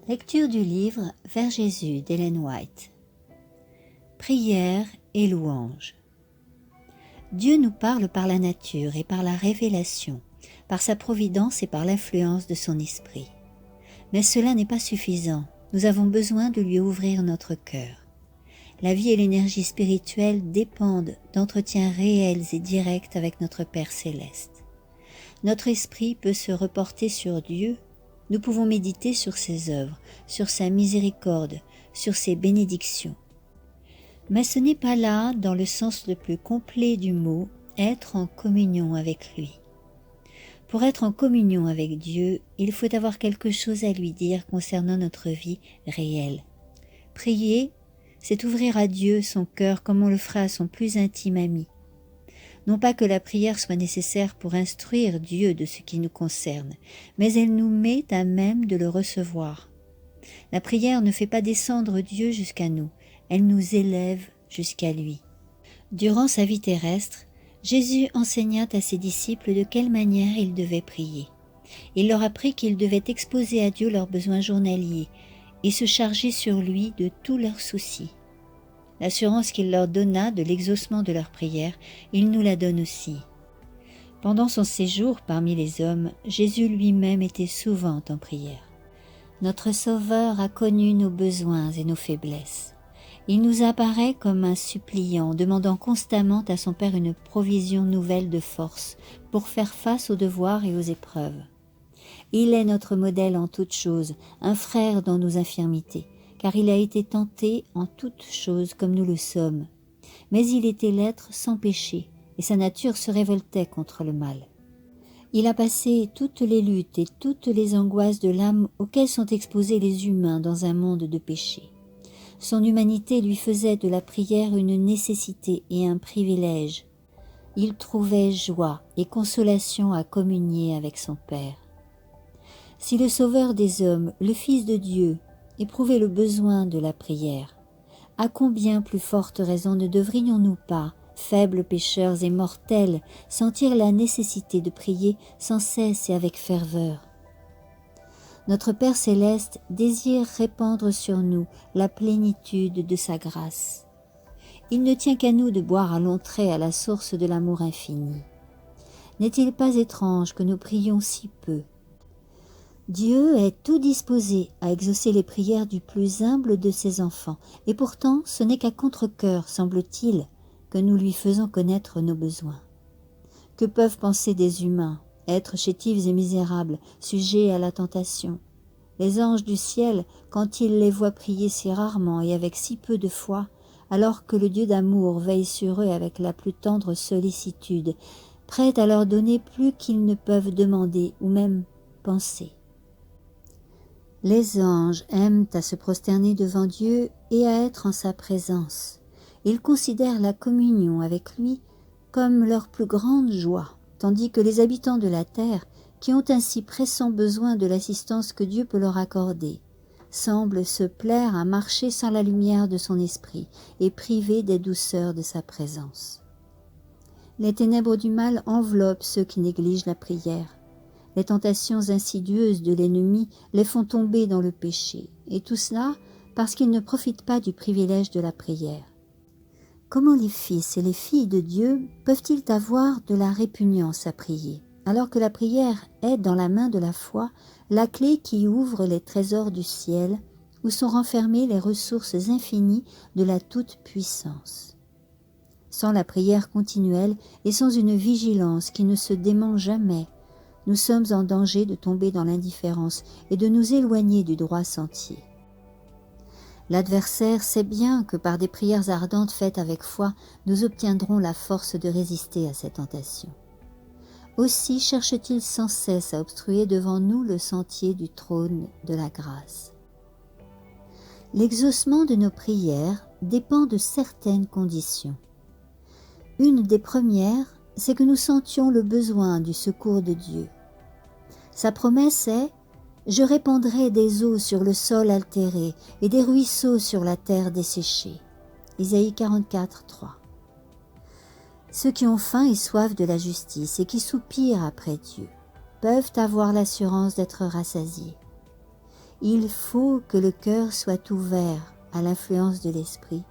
Lecture du livre Vers Jésus d'Ellen White. Prière et louange. Dieu nous parle par la nature et par la révélation, par sa providence et par l'influence de son esprit. Mais cela n'est pas suffisant, nous avons besoin de lui ouvrir notre cœur. La vie et l'énergie spirituelle dépendent d'entretiens réels et directs avec notre Père céleste. Notre esprit peut se reporter sur Dieu. Nous pouvons méditer sur ses œuvres, sur sa miséricorde, sur ses bénédictions. Mais ce n'est pas là, dans le sens le plus complet du mot, être en communion avec lui. Pour être en communion avec Dieu, il faut avoir quelque chose à lui dire concernant notre vie réelle. Prier, c'est ouvrir à Dieu son cœur comme on le fera à son plus intime ami. Non pas que la prière soit nécessaire pour instruire Dieu de ce qui nous concerne, mais elle nous met à même de le recevoir. La prière ne fait pas descendre Dieu jusqu'à nous, elle nous élève jusqu'à lui. Durant sa vie terrestre, Jésus enseigna à ses disciples de quelle manière ils devaient prier. Il leur apprit qu'ils devaient exposer à Dieu leurs besoins journaliers et se charger sur lui de tous leurs soucis. L'assurance qu'il leur donna de l'exaucement de leurs prières, il nous la donne aussi. Pendant son séjour parmi les hommes, Jésus lui-même était souvent en prière. Notre Sauveur a connu nos besoins et nos faiblesses. Il nous apparaît comme un suppliant, demandant constamment à son Père une provision nouvelle de force pour faire face aux devoirs et aux épreuves. Il est notre modèle en toutes choses, un frère dans nos infirmités, car il a été tenté en toutes choses comme nous le sommes. Mais il était l'être sans péché, et sa nature se révoltait contre le mal. Il a passé toutes les luttes et toutes les angoisses de l'âme auxquelles sont exposés les humains dans un monde de péché. Son humanité lui faisait de la prière une nécessité et un privilège. Il trouvait joie et consolation à communier avec son Père. Si le Sauveur des hommes, le Fils de Dieu, éprouvait le besoin de la prière, à combien plus forte raison ne devrions-nous pas, faibles pécheurs et mortels, sentir la nécessité de prier sans cesse et avec ferveur? Notre Père céleste désire répandre sur nous la plénitude de sa grâce. Il ne tient qu'à nous de boire à longs traits à la source de l'amour infini. N'est-il pas étrange que nous prions si peu? Dieu est tout disposé à exaucer les prières du plus humble de ses enfants, et pourtant ce n'est qu'à contre-cœur, semble-t-il, que nous lui faisons connaître nos besoins. Que peuvent penser des humains, êtres chétifs et misérables, sujets à la tentation? Les anges du ciel, quand ils les voient prier si rarement et avec si peu de foi, alors que le Dieu d'amour veille sur eux avec la plus tendre sollicitude, prêt à leur donner plus qu'ils ne peuvent demander ou même penser. Les anges aiment à se prosterner devant Dieu et à être en sa présence. Ils considèrent la communion avec lui comme leur plus grande joie, tandis que les habitants de la terre, qui ont ainsi pressant besoin de l'assistance que Dieu peut leur accorder, semblent se plaire à marcher sans la lumière de son esprit et privés des douceurs de sa présence. Les ténèbres du mal enveloppent ceux qui négligent la prière. Les tentations insidieuses de l'ennemi les font tomber dans le péché, et tout cela parce qu'ils ne profitent pas du privilège de la prière. Comment les fils et les filles de Dieu peuvent-ils avoir de la répugnance à prier, alors que la prière est, dans la main de la foi, la clé qui ouvre les trésors du ciel, où sont renfermées les ressources infinies de la toute-puissance. Sans la prière continuelle et sans une vigilance qui ne se dément jamais, nous sommes en danger de tomber dans l'indifférence et de nous éloigner du droit sentier. L'adversaire sait bien que par des prières ardentes faites avec foi, nous obtiendrons la force de résister à ces tentations. Aussi cherche-t-il sans cesse à obstruer devant nous le sentier du trône de la grâce. L'exaucement de nos prières dépend de certaines conditions. Une des premières, c'est que nous sentions le besoin du secours de Dieu. Sa promesse est « Je répandrai des eaux sur le sol altéré et des ruisseaux sur la terre desséchée » Isaïe 44, 3. Ceux qui ont faim et soif de la justice et qui soupirent après Dieu peuvent avoir l'assurance d'être rassasiés. Il faut que le cœur soit ouvert à l'influence de l'Esprit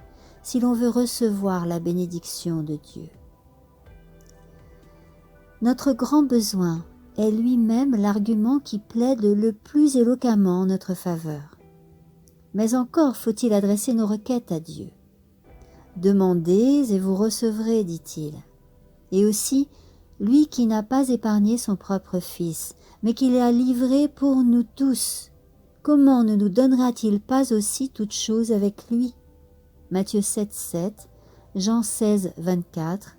si l'on veut recevoir la bénédiction de Dieu. Notre grand besoin est lui-même l'argument qui plaide le plus éloquemment en notre faveur. Mais encore faut-il adresser nos requêtes à Dieu. « Demandez et vous recevrez », dit-il. Et aussi, lui qui n'a pas épargné son propre Fils, mais qui l'a livré pour nous tous, comment ne nous donnera-t-il pas aussi toutes choses avec lui? Matthieu 7, 7, Jean 16, 24,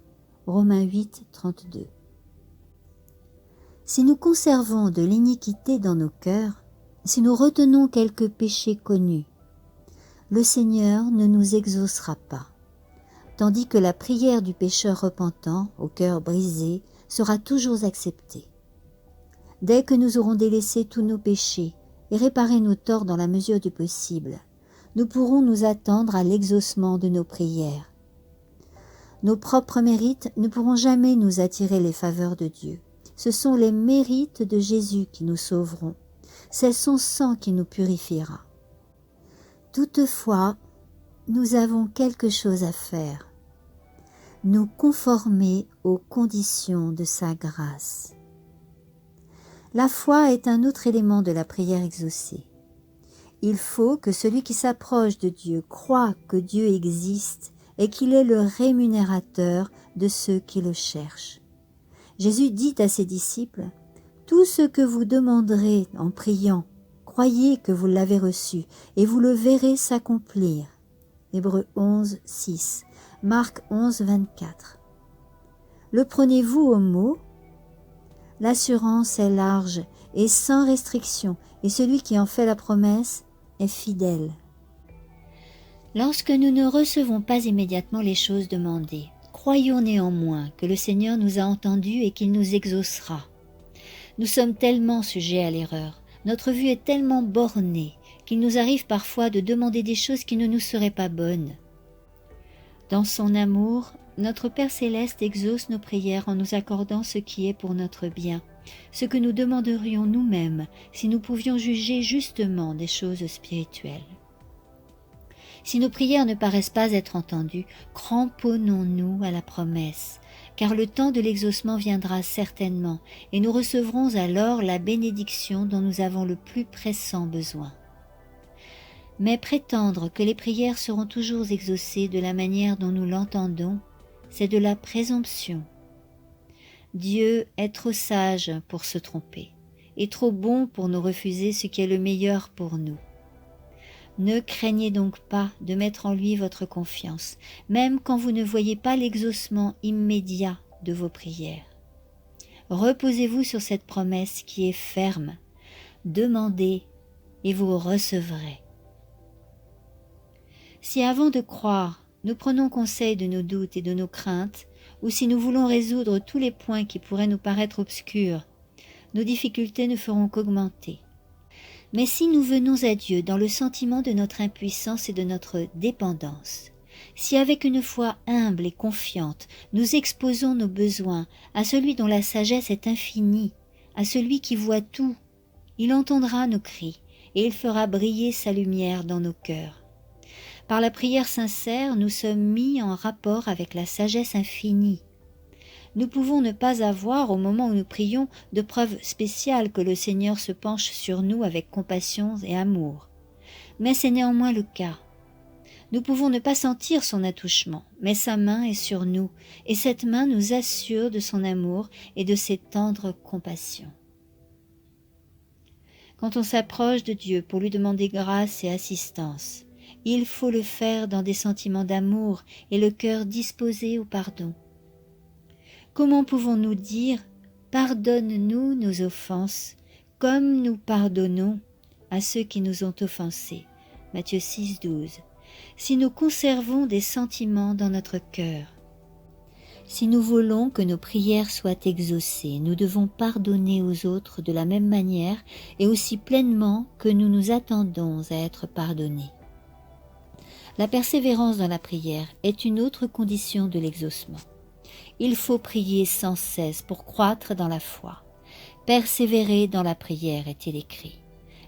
Romains 8, 32. Si nous conservons de l'iniquité dans nos cœurs, si nous retenons quelques péchés connus, le Seigneur ne nous exaucera pas, tandis que la prière du pécheur repentant, au cœur brisé, sera toujours acceptée. Dès que nous aurons délaissé tous nos péchés et réparé nos torts dans la mesure du possible, nous pourrons nous attendre à l'exaucement de nos prières. Nos propres mérites ne pourront jamais nous attirer les faveurs de Dieu. Ce sont les mérites de Jésus qui nous sauveront. C'est son sang qui nous purifiera. Toutefois, nous avons quelque chose à faire. Nous conformer aux conditions de sa grâce. La foi est un autre élément de la prière exaucée. Il faut que celui qui s'approche de Dieu croie que Dieu existe et qu'il est le rémunérateur de ceux qui le cherchent. Jésus dit à ses disciples, « Tout ce que vous demanderez en priant, croyez que vous l'avez reçu, et vous le verrez s'accomplir. » Hébreux 11, 6, Marc 11, 24. Le prenez-vous au mot? L'assurance est large et sans restriction, et celui qui en fait la promesse est fidèle. Lorsque nous ne recevons pas immédiatement les choses demandées, croyons néanmoins que le Seigneur nous a entendus et qu'il nous exaucera. Nous sommes tellement sujets à l'erreur, notre vue est tellement bornée qu'il nous arrive parfois de demander des choses qui ne nous seraient pas bonnes. Dans son amour, notre Père Céleste exauce nos prières en nous accordant ce qui est pour notre bien, ce que nous demanderions nous-mêmes si nous pouvions juger justement des choses spirituelles. Si nos prières ne paraissent pas être entendues, cramponnons-nous à la promesse, car le temps de l'exaucement viendra certainement, et nous recevrons alors la bénédiction dont nous avons le plus pressant besoin. Mais prétendre que les prières seront toujours exaucées de la manière dont nous l'entendons, c'est de la présomption. Dieu est trop sage pour se tromper, et trop bon pour nous refuser ce qui est le meilleur pour nous. Ne craignez donc pas de mettre en lui votre confiance, même quand vous ne voyez pas l'exaucement immédiat de vos prières. Reposez-vous sur cette promesse qui est ferme. Demandez et vous recevrez. Si avant de croire, nous prenons conseil de nos doutes et de nos craintes, ou si nous voulons résoudre tous les points qui pourraient nous paraître obscurs, nos difficultés ne feront qu'augmenter. Mais si nous venons à Dieu dans le sentiment de notre impuissance et de notre dépendance, si avec une foi humble et confiante, nous exposons nos besoins à celui dont la sagesse est infinie, à celui qui voit tout, il entendra nos cris et il fera briller sa lumière dans nos cœurs. Par la prière sincère, nous sommes mis en rapport avec la sagesse infinie. Nous pouvons ne pas avoir, au moment où nous prions, de preuves spéciales que le Seigneur se penche sur nous avec compassion et amour. Mais c'est néanmoins le cas. Nous pouvons ne pas sentir son attouchement, mais sa main est sur nous, et cette main nous assure de son amour et de ses tendres compassions. Quand on s'approche de Dieu pour lui demander grâce et assistance, il faut le faire dans des sentiments d'amour et le cœur disposé au pardon. Comment pouvons-nous dire « Pardonne-nous nos offenses, comme nous pardonnons à ceux qui nous ont offensés » Matthieu 6, 12. Si nous conservons des sentiments dans notre cœur. Si nous voulons que nos prières soient exaucées, nous devons pardonner aux autres de la même manière et aussi pleinement que nous nous attendons à être pardonnés. La persévérance dans la prière est une autre condition de l'exaucement. Il faut prier sans cesse pour croître dans la foi. Persévérer dans la prière, est-il écrit.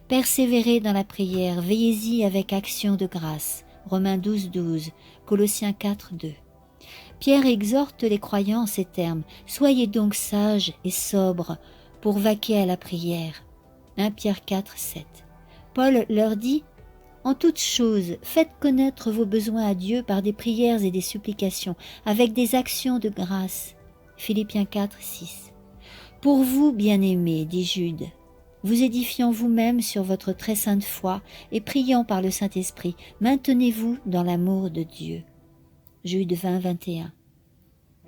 Persévérez dans la prière, veillez-y avec action de grâce. Romains 12, 12, Colossiens 4, 2. Pierre exhorte les croyants en ces termes. Soyez donc sages et sobres pour vaquer à la prière. 1 Pierre 4, 7. Paul leur dit: en toutes choses, faites connaître vos besoins à Dieu par des prières et des supplications, avec des actions de grâce. Philippiens 4, 6. Pour vous, bien-aimés, dit Jude, vous édifiant vous-même sur votre très sainte foi et priant par le Saint-Esprit, maintenez-vous dans l'amour de Dieu. Jude 20, 21.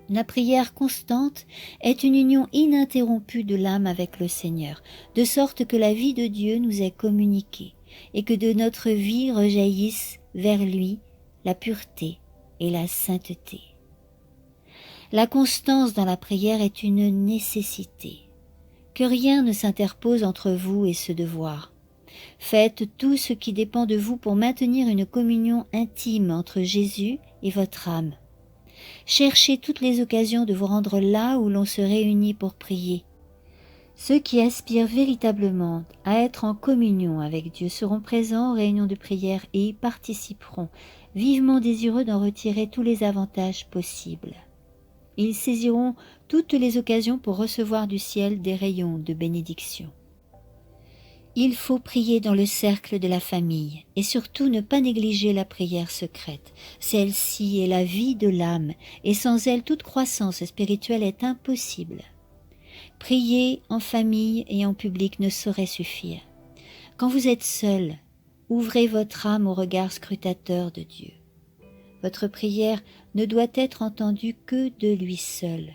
La prière constante est une union ininterrompue de l'âme avec le Seigneur, de sorte que la vie de Dieu nous est communiquée, et que de notre vie rejaillissent vers lui la pureté et la sainteté. La constance dans la prière est une nécessité. Que rien ne s'interpose entre vous et ce devoir. Faites tout ce qui dépend de vous pour maintenir une communion intime entre Jésus et votre âme. Cherchez toutes les occasions de vous rendre là où l'on se réunit pour prier. Ceux qui aspirent véritablement à être en communion avec Dieu seront présents aux réunions de prière et y participeront, vivement désireux d'en retirer tous les avantages possibles. Ils saisiront toutes les occasions pour recevoir du ciel des rayons de bénédiction. Il faut prier dans le cercle de la famille et surtout ne pas négliger la prière secrète. Celle-ci est la vie de l'âme et sans elle toute croissance spirituelle est impossible. Prier en famille et en public ne saurait suffire. Quand vous êtes seul, ouvrez votre âme au regard scrutateur de Dieu. Votre prière ne doit être entendue que de lui seul.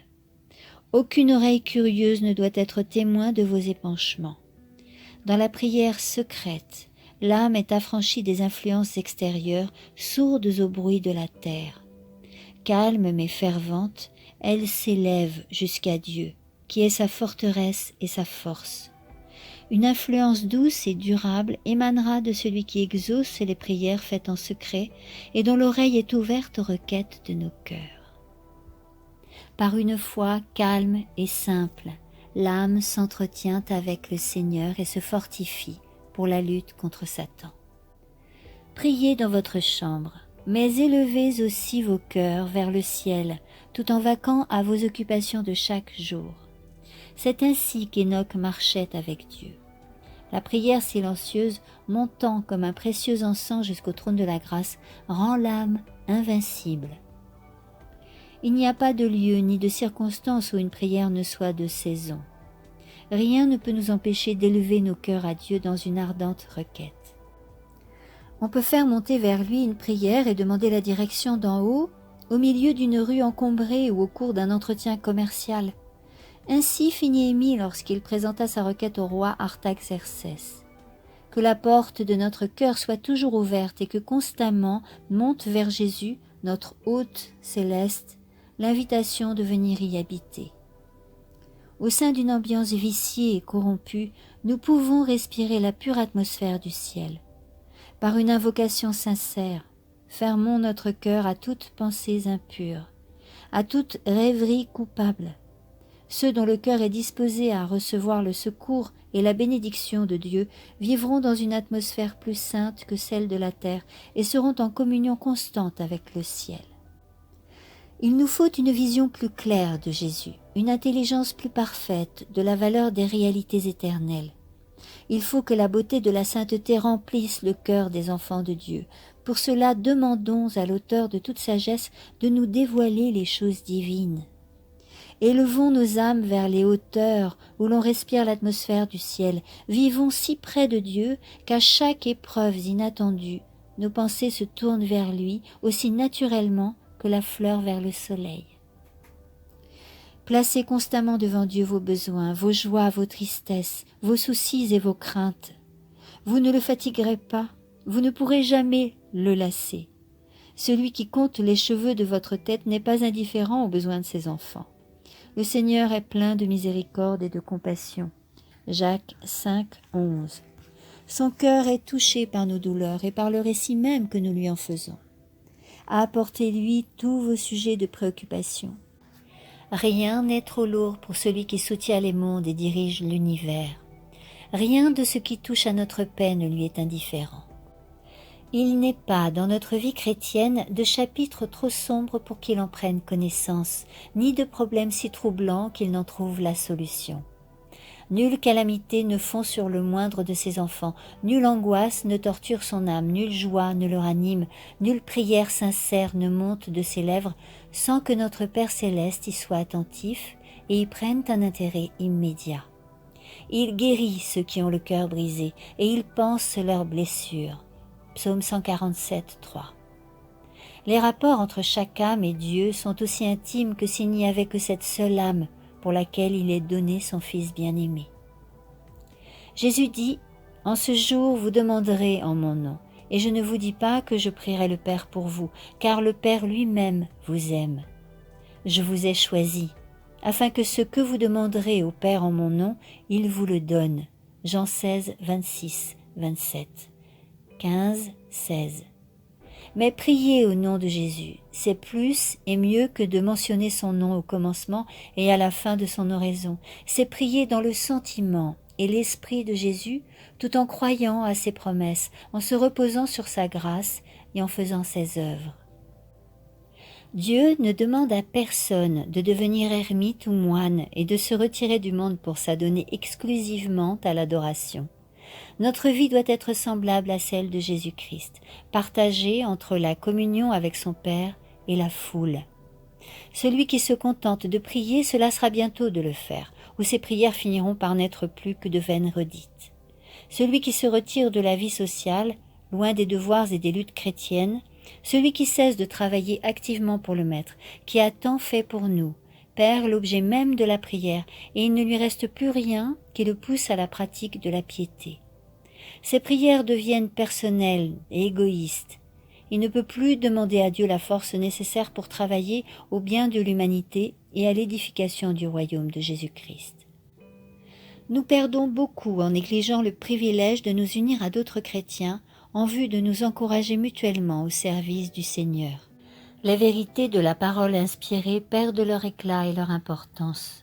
Aucune oreille curieuse ne doit être témoin de vos épanchements. Dans la prière secrète, l'âme est affranchie des influences extérieures, sourdes au bruit de la terre. Calme mais fervente, elle s'élève jusqu'à Dieu, qui est sa forteresse et sa force. Une influence douce et durable émanera de celui qui exauce les prières faites en secret et dont l'oreille est ouverte aux requêtes de nos cœurs. Par une foi calme et simple, l'âme s'entretient avec le Seigneur et se fortifie pour la lutte contre Satan. Priez dans votre chambre, mais élevez aussi vos cœurs vers le ciel, tout en vaquant à vos occupations de chaque jour. C'est ainsi qu'Hénoch marchait avec Dieu. La prière silencieuse, montant comme un précieux encens jusqu'au trône de la grâce, rend l'âme invincible. Il n'y a pas de lieu ni de circonstance où une prière ne soit de saison. Rien ne peut nous empêcher d'élever nos cœurs à Dieu dans une ardente requête. On peut faire monter vers lui une prière et demander la direction d'en haut, au milieu d'une rue encombrée ou au cours d'un entretien commercial. Ainsi fit Néhémie lorsqu'il présenta sa requête au roi Artaxercès. Que la porte de notre cœur soit toujours ouverte et que constamment monte vers Jésus, notre hôte céleste, l'invitation de venir y habiter. Au sein d'une ambiance viciée et corrompue, nous pouvons respirer la pure atmosphère du ciel. Par une invocation sincère, fermons notre cœur à toutes pensées impures, à toute rêverie coupable. Ceux dont le cœur est disposé à recevoir le secours et la bénédiction de Dieu vivront dans une atmosphère plus sainte que celle de la terre et seront en communion constante avec le ciel. Il nous faut une vision plus claire de Jésus, une intelligence plus parfaite de la valeur des réalités éternelles. Il faut que la beauté de la sainteté remplisse le cœur des enfants de Dieu. Pour cela, demandons à l'auteur de toute sagesse de nous dévoiler les choses divines. Élevons nos âmes vers les hauteurs où l'on respire l'atmosphère du ciel. Vivons si près de Dieu qu'à chaque épreuve inattendue, nos pensées se tournent vers lui aussi naturellement que la fleur vers le soleil. Placez constamment devant Dieu vos besoins, vos joies, vos tristesses, vos soucis et vos craintes. Vous ne le fatiguerez pas, vous ne pourrez jamais le lasser. Celui qui compte les cheveux de votre tête n'est pas indifférent aux besoins de ses enfants. Le Seigneur est plein de miséricorde et de compassion. Jacques 5, 11. Son cœur est touché par nos douleurs et par le récit même que nous lui en faisons. Apportez-lui tous vos sujets de préoccupation. Rien n'est trop lourd pour celui qui soutient les mondes et dirige l'univers. Rien de ce qui touche à notre paix ne lui est indifférent. Il n'est pas dans notre vie chrétienne de chapitre trop sombre pour qu'il en prenne connaissance, ni de problème si troublant qu'il n'en trouve la solution. Nulle calamité ne fond sur le moindre de ses enfants, nulle angoisse ne torture son âme, nulle joie ne le ranime, nulle prière sincère ne monte de ses lèvres sans que notre Père céleste y soit attentif et y prenne un intérêt immédiat. Il guérit ceux qui ont le cœur brisé et il panse leurs blessures. Psaume 147, 3. Les rapports entre chaque âme et Dieu sont aussi intimes que s'il n'y avait que cette seule âme pour laquelle il ait donné son Fils bien-aimé. Jésus dit « En ce jour vous demanderez en mon nom, et je ne vous dis pas que je prierai le Père pour vous, car le Père lui-même vous aime. Je vous ai choisi, afin que ce que vous demanderez au Père en mon nom, il vous le donne. » Jean 16, 26, 27. 15, 16. Mais prier au nom de Jésus, c'est plus et mieux que de mentionner son nom au commencement et à la fin de son oraison. C'est prier dans le sentiment et l'esprit de Jésus, tout en croyant à ses promesses, en se reposant sur sa grâce et en faisant ses œuvres. Dieu ne demande à personne de devenir ermite ou moine et de se retirer du monde pour s'adonner exclusivement à l'adoration. Notre vie doit être semblable à celle de Jésus-Christ, partagée entre la communion avec son Père et la foule. Celui qui se contente de prier se lassera bientôt de le faire, ou ses prières finiront par n'être plus que de vaines redites. Celui qui se retire de la vie sociale, loin des devoirs et des luttes chrétiennes, celui qui cesse de travailler activement pour le Maître, qui a tant fait pour nous, perd l'objet même de la prière et il ne lui reste plus rien qui le pousse à la pratique de la piété. Ses prières deviennent personnelles et égoïstes. Il ne peut plus demander à Dieu la force nécessaire pour travailler au bien de l'humanité et à l'édification du royaume de Jésus-Christ. Nous perdons beaucoup en négligeant le privilège de nous unir à d'autres chrétiens en vue de nous encourager mutuellement au service du Seigneur. Les vérités de la parole inspirée perdent leur éclat et leur importance.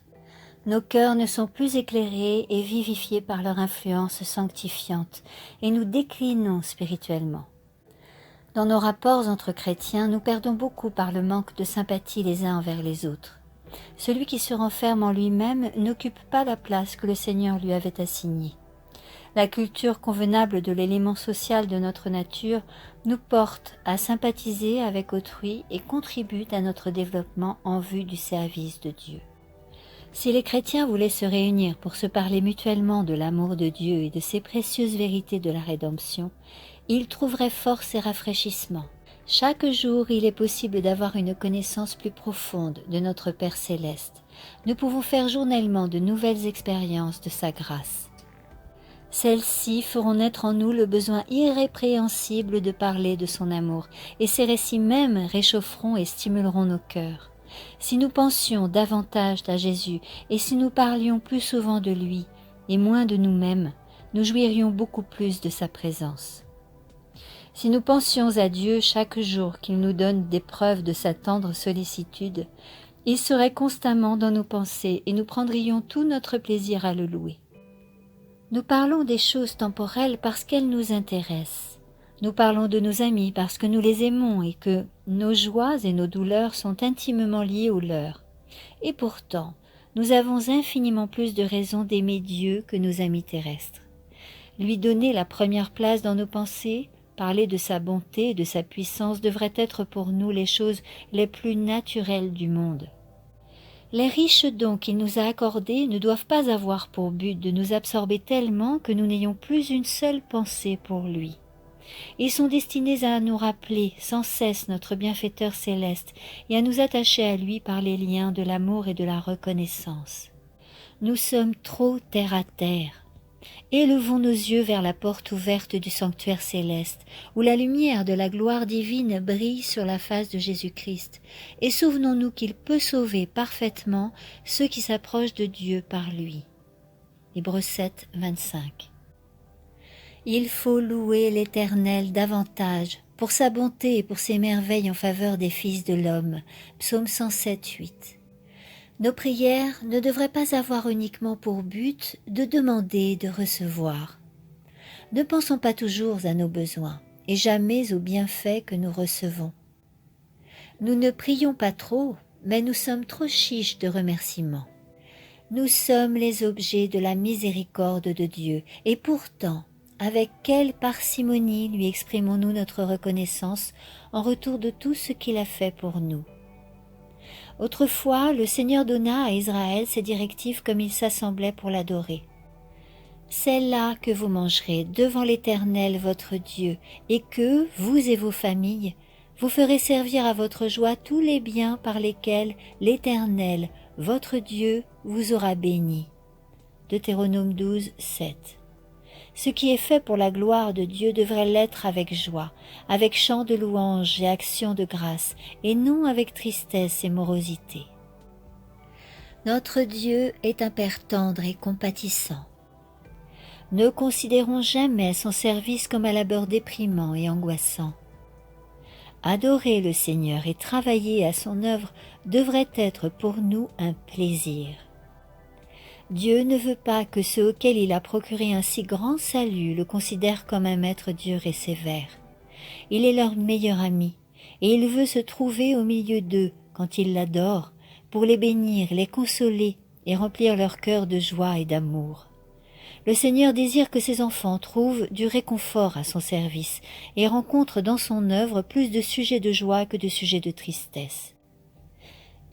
Nos cœurs ne sont plus éclairés et vivifiés par leur influence sanctifiante, et nous déclinons spirituellement. Dans nos rapports entre chrétiens, nous perdons beaucoup par le manque de sympathie les uns envers les autres. Celui qui se renferme en lui-même n'occupe pas la place que le Seigneur lui avait assignée. La culture convenable de l'élément social de notre nature nous porte à sympathiser avec autrui et contribue à notre développement en vue du service de Dieu. Si les chrétiens voulaient se réunir pour se parler mutuellement de l'amour de Dieu et de ces précieuses vérités de la rédemption, ils trouveraient force et rafraîchissement. Chaque jour, il est possible d'avoir une connaissance plus profonde de notre Père céleste. Nous pouvons faire journellement de nouvelles expériences de sa grâce. Celles-ci feront naître en nous le besoin irrépréhensible de parler de son amour, et ces récits même réchaufferont et stimuleront nos cœurs. Si nous pensions davantage à Jésus, et si nous parlions plus souvent de lui, et moins de nous-mêmes, nous jouirions beaucoup plus de sa présence. Si nous pensions à Dieu chaque jour qu'il nous donne des preuves de sa tendre sollicitude, il serait constamment dans nos pensées et nous prendrions tout notre plaisir à le louer. Nous parlons des choses temporelles parce qu'elles nous intéressent. Nous parlons de nos amis parce que nous les aimons et que nos joies et nos douleurs sont intimement liées aux leurs. Et pourtant, nous avons infiniment plus de raisons d'aimer Dieu que nos amis terrestres. Lui donner la première place dans nos pensées, parler de sa bonté et de sa puissance devraient être pour nous les choses les plus naturelles du monde. Les riches dons qu'il nous a accordés ne doivent pas avoir pour but de nous absorber tellement que nous n'ayons plus une seule pensée pour lui. Ils sont destinés à nous rappeler sans cesse notre bienfaiteur céleste et à nous attacher à lui par les liens de l'amour et de la reconnaissance. Nous sommes trop terre à terre. Élevons nos yeux vers la porte ouverte du sanctuaire céleste, où la lumière de la gloire divine brille sur la face de Jésus-Christ, et souvenons-nous qu'il peut sauver parfaitement ceux qui s'approchent de Dieu par lui. Hébreux 7, 25. Il faut louer l'Éternel davantage pour sa bonté et pour ses merveilles en faveur des fils de l'homme. Psaume 107, 8. Nos prières ne devraient pas avoir uniquement pour but de demander et de recevoir. Ne pensons pas toujours à nos besoins et jamais aux bienfaits que nous recevons. Nous ne prions pas trop, mais nous sommes trop chiches de remerciements. Nous sommes les objets de la miséricorde de Dieu, et pourtant, avec quelle parcimonie lui exprimons-nous notre reconnaissance en retour de tout ce qu'il a fait pour nous. Autrefois, le Seigneur donna à Israël ses directives comme il s'assemblait pour l'adorer. C'est là que vous mangerez devant l'Éternel votre Dieu, et que, vous et vos familles, vous ferez servir à votre joie tous les biens par lesquels l'Éternel, votre Dieu, vous aura béni. Deutéronome 12, 7. Ce qui est fait pour la gloire de Dieu devrait l'être avec joie, avec chant de louange et action de grâce, et non avec tristesse et morosité. Notre Dieu est un Père tendre et compatissant. Ne considérons jamais son service comme un labeur déprimant et angoissant. Adorer le Seigneur et travailler à son œuvre devrait être pour nous un plaisir. Dieu ne veut pas que ceux auxquels il a procuré un si grand salut le considèrent comme un maître dur et sévère. Il est leur meilleur ami, et il veut se trouver au milieu d'eux quand ils l'adorent, pour les bénir, les consoler et remplir leur cœur de joie et d'amour. Le Seigneur désire que ses enfants trouvent du réconfort à son service et rencontrent dans son œuvre plus de sujets de joie que de sujets de tristesse.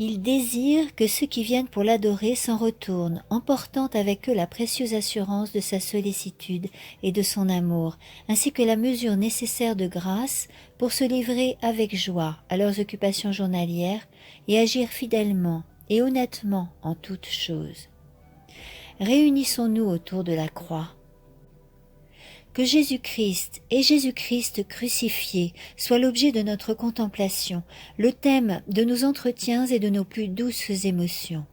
Il désire que ceux qui viennent pour l'adorer s'en retournent, emportant avec eux la précieuse assurance de sa sollicitude et de son amour, ainsi que la mesure nécessaire de grâce pour se livrer avec joie à leurs occupations journalières et agir fidèlement et honnêtement en toutes choses. Réunissons-nous autour de la croix. Que Jésus-Christ et Jésus-Christ crucifié soient l'objet de notre contemplation, le thème de nos entretiens et de nos plus douces émotions.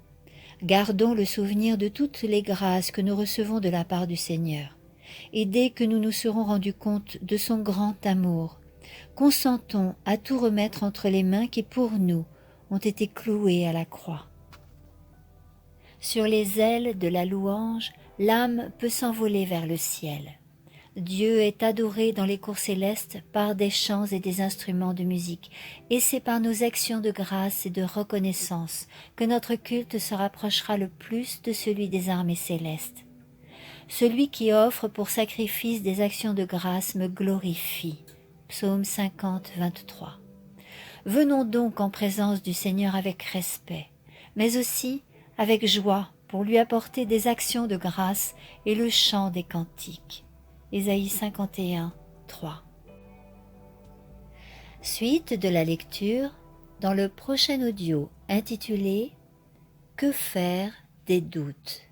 Gardons le souvenir de toutes les grâces que nous recevons de la part du Seigneur. Et dès que nous nous serons rendus compte de son grand amour, consentons à tout remettre entre les mains qui pour nous ont été clouées à la croix. Sur les ailes de la louange, l'âme peut s'envoler vers le ciel. Dieu est adoré dans les cours célestes par des chants et des instruments de musique, et c'est par nos actions de grâce et de reconnaissance que notre culte se rapprochera le plus de celui des armées célestes. Celui qui offre pour sacrifice des actions de grâce me glorifie. Psaume 50, 23. Venons donc en présence du Seigneur avec respect, mais aussi avec joie pour lui apporter des actions de grâce et le chant des cantiques. Ésaïe 51, 3. Suite de la lecture dans le prochain audio intitulé « Que faire des doutes ?»